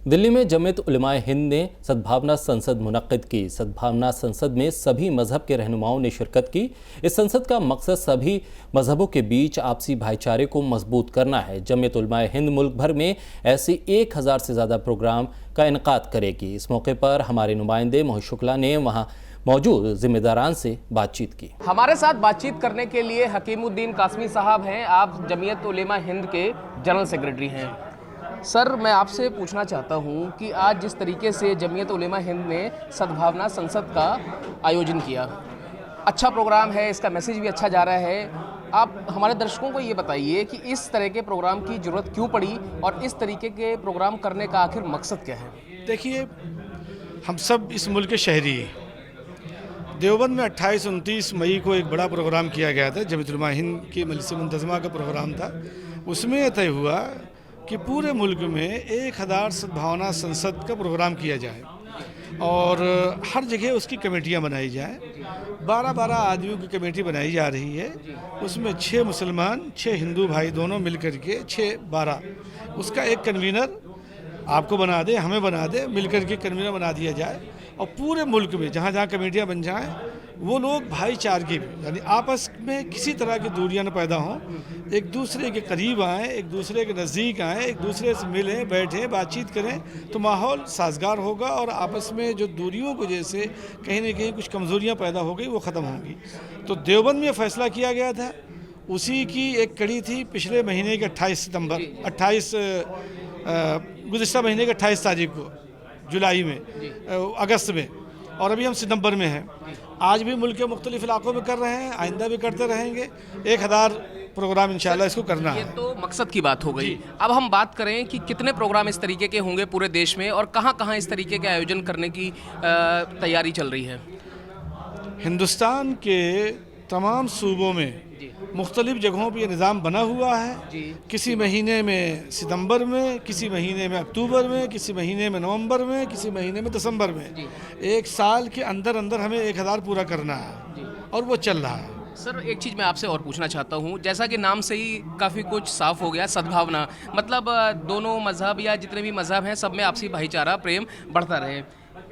दिल्ली में जमीयत उलमाए हिंद ने सद्भावना संसद मुनक्किद की। सद्भावना संसद में सभी मजहब के रहनुमाओं ने शिरकत की। इस संसद का मकसद सभी मजहबों के बीच आपसी भाईचारे को मजबूत करना है। जमीयत उलमाए हिंद मुल्क भर में ऐसे 1000 से ज़्यादा प्रोग्राम का इनेकाद करेगी। इस मौके पर हमारे नुमाइंदे मोहित शुक्ला ने वहाँ मौजूद जिम्मेदारान से बातचीत की। हमारे साथ बातचीत करने के लिए हकीमुद्दीन कासमी साहब हैं। आप जमीयत उलेमा हिंद के जनरल सेक्रेटरी हैं। सर, मैं आपसे पूछना चाहता हूं कि आज जिस तरीके से जमीयत उलेमा हिंद ने सद्भावना संसद का आयोजन किया, अच्छा प्रोग्राम है, इसका मैसेज भी अच्छा जा रहा है। आप हमारे दर्शकों को ये बताइए कि इस तरह के प्रोग्राम की ज़रूरत क्यों पड़ी और इस तरीके के प्रोग्राम करने का आखिर मकसद क्या है? देखिए, हम सब इस मुल्क के शहरी हैं। देवबंद में 28-29 मई को एक बड़ा प्रोग्राम किया गया था। जमीयत उलमा हिंद की मजलिस मुंतज़मा का प्रोग्राम था। उसमें यह तय हुआ कि पूरे मुल्क में 1000 सद्भावना संसद का प्रोग्राम किया जाए और हर जगह उसकी कमेटियां बनाई जाएं। 12-12 आदमियों की कमेटी बनाई जा रही है। उसमें 6 मुसलमान 6 हिंदू भाई दोनों मिल कर के 6-12 उसका एक कन्वीनर आपको बना दे, हमें बना दे, मिल कर के कन्वीनर बना दिया जाए और पूरे मुल्क में जहाँ जहाँ कमेटियाँ बन जाएं वो लोग भाईचारगी में, यानी आपस में किसी तरह की दूरियां न पैदा हों, एक दूसरे के करीब आएँ, एक दूसरे के नज़दीक आएँ, एक दूसरे से मिलें, बैठें, बातचीत करें तो माहौल साजगार होगा और आपस में जो दूरियों को जैसे कहीं न कहीं कुछ कमज़ोरियाँ पैदा हो गई वो ख़त्म होंगी। तो देवबंद में फैसला किया गया था, उसी की एक कड़ी थी। पिछले महीने के 28 गुज़िश्ता महीने के 28 तारीख को, जुलाई में, अगस्त में, और अभी हम सितंबर में हैं। आज भी मुल्क के मुख्तलिफ इलाकों में कर रहे हैं, आइंदा भी करते रहेंगे। 1000 प्रोग्राम इंशाल्लाह इसको करना है। ये तो मकसद की बात हो गई। अब हम बात करें कि कितने प्रोग्राम इस तरीके के होंगे पूरे देश में और कहाँ कहाँ इस तरीके के आयोजन करने की तैयारी चल रही है? हिंदुस्तान के तमाम सूबों में मुख्तलिफ जगहों पर यह निज़ाम बना हुआ है। किसी महीने में सितंबर में, किसी महीने में अक्टूबर में, किसी महीने में नवंबर में, किसी महीने में दिसंबर में। एक साल के अंदर अंदर हमें 1000 पूरा करना है और वो चल रहा है। सर, एक चीज़ मैं आपसे और पूछना चाहता हूँ, जैसा कि नाम से ही काफ़ी कुछ साफ हो गया, सद्भावना मतलब दोनों मज़हब या जितने भी मज़हब हैं सब में आपसी भाईचारा प्रेम बढ़ता रहे।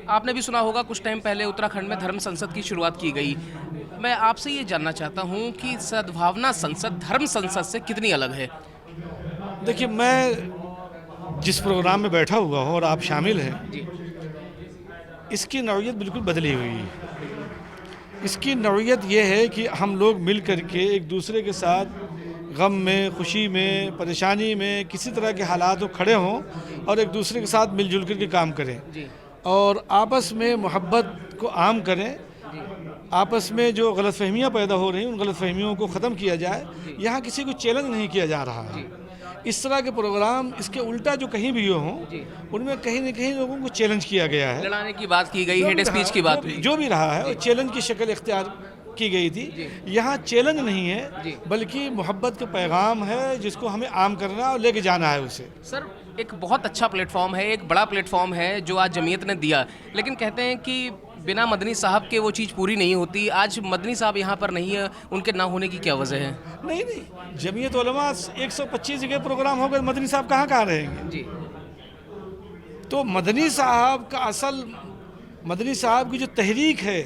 आपने भी सुना होगा कुछ टाइम पहले उत्तराखंड में धर्म संसद की शुरुआत की गई। मैं आपसे ये जानना चाहता हूँ कि सद्भावना संसद धर्म संसद से कितनी अलग है? देखिए, मैं जिस प्रोग्राम में बैठा हुआ हूँ और आप शामिल हैं, इसकी नौइयत बिल्कुल बदली हुई है। इसकी नौइयत ये है कि हम लोग मिल कर के एक दूसरे के साथ गम में, खुशी में, परेशानी में, किसी तरह के हालात हो खड़े हों और एक दूसरे के साथ मिलजुल कर के काम करें और आपस में मोहब्बत को आम करें। आपस में जो गलतफहमियाँ पैदा हो रही हैं उन गलतफहमियों को ख़त्म किया जाए। यहाँ किसी को चैलेंज नहीं किया जा रहा है। इस तरह के प्रोग्राम इसके उल्टा जो कहीं भी हों उनमें कहीं न कहीं लोगों को चैलेंज किया गया है। लड़ाने की बात की गई, हेड स्पीच की बात हुई, जो भी रहा है वो चैलेंज की शक्ल इख्तियार की गई थी। यहाँ चैलेंज नहीं है बल्कि मोहब्बत का पैगाम है जिसको हमें आम करना और लेके जाना है उसे। सर, एक बहुत अच्छा प्लेटफॉर्म है, एक बड़ा प्लेटफॉर्म है जो आज जमीयत ने दिया, लेकिन कहते हैं कि बिना मदनी साहब के वो चीज़ पूरी नहीं होती। आज मदनी साहब यहाँ पर नहीं है, उनके ना होने की क्या वजह है? नहीं, जमीयत उलमा 125 जगह प्रोग्राम हो गए, मदनी साहब कहाँ रहेंगे जी? तो मदनी साहब का असल, मदनी साहब की जो तहरीक है,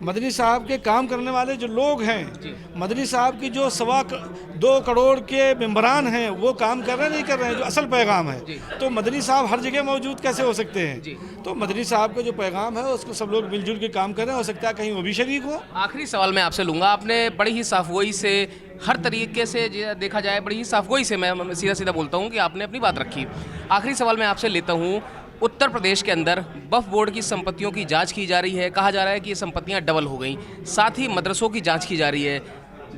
मदनी साहब के काम करने वाले जो लोग हैं, मदनी साहब की जो 2.25 करोड़ के मेंबरान हैं, वो काम कर रहे नहीं कर रहे हैं, जो असल पैगाम है। तो मदनी साहब हर जगह मौजूद कैसे हो सकते हैं? तो मदनी साहब का जो पैगाम है उसको सब लोग मिलजुल के काम करें, हो सकता है कहीं वो भी शरीक हो। आखिरी सवाल मैं आपसे लूँगा। आपने बड़ी ही साफगोई से, हर तरीके से देखा जाए बड़ी ही साफगोई से, मैं सीधा बोलता हूँ कि आपने अपनी बात रखी। आखिरी सवाल मैं आपसे लेता हूँ, उत्तर प्रदेश के अंदर वक्फ बोर्ड की संपत्तियों की जांच की जा रही है। कहा जा रहा है कि ये संपत्तियां डबल हो गई। साथ ही मदरसों की जांच की जा रही है।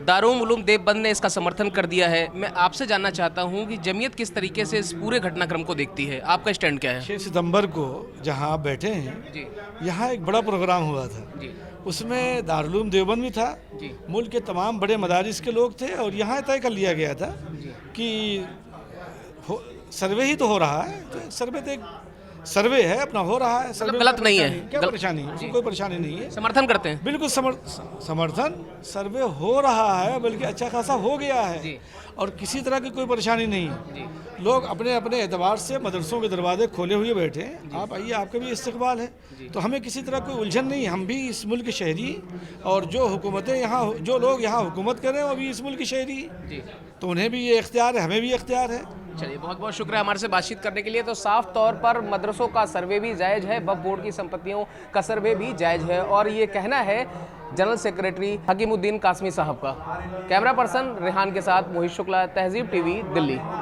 दारुल उलूम देवबंद ने इसका समर्थन कर दिया है। मैं आपसे जानना चाहता हूं कि जमीयत किस तरीके से इस पूरे घटनाक्रम को देखती है, आपका स्टैंड क्या है? 6 सितंबर को जहां आप बैठे हैं, यहाँ एक बड़ा प्रोग्राम हुआ था। उसमें दारुल उलूम देवबंद भी था, मुल्क के तमाम बड़े मदारिस के लोग थे और यहाँ तय कर लिया गया था कि सर्वे ही तो हो रहा है, तो सर्वे तो एक सर्वे है अपना हो रहा है, सर्वे में गलत क्या नहीं है। परेशानी? क्या परेशानी है? उसमें कोई परेशानी नहीं है, समर्थन करते हैं? बिल्कुल समर्थन, सर्वे हो रहा है, बल्कि अच्छा खासा हो गया है और किसी तरह की कोई परेशानी नहीं है। लोग अपने अपने एतबार से मदरसों के दरवाजे खोले हुए बैठे हैं, आप आइए, आपका भी इस्तकबाल है। तो हमें किसी तरह कोई उलझन नहीं, हम भी इस मुल्क के शहरी और जो हुकूमतें यहाँ, जो लोग यहाँ हुकूमत कर रहे हैं वो भी इस मुल्क के शहरी, तो उन्हें भी ये इख्तियार है, हमें भी इख्तियार है। चलिए, बहुत बहुत शुक्रिया हमारे से बातचीत करने के लिए। तो साफ तौर पर मदरसों का सर्वे भी जायज़ है, वक्फ बोर्ड की संपत्तियों का सर्वे भी जायज़ है, और ये कहना है जनरल सेक्रेटरी हकीमुद्दीन कासमी साहब का। कैमरा पर्सन रेहान के साथ मोहित शुक्ला, तहजीब टीवी, दिल्ली।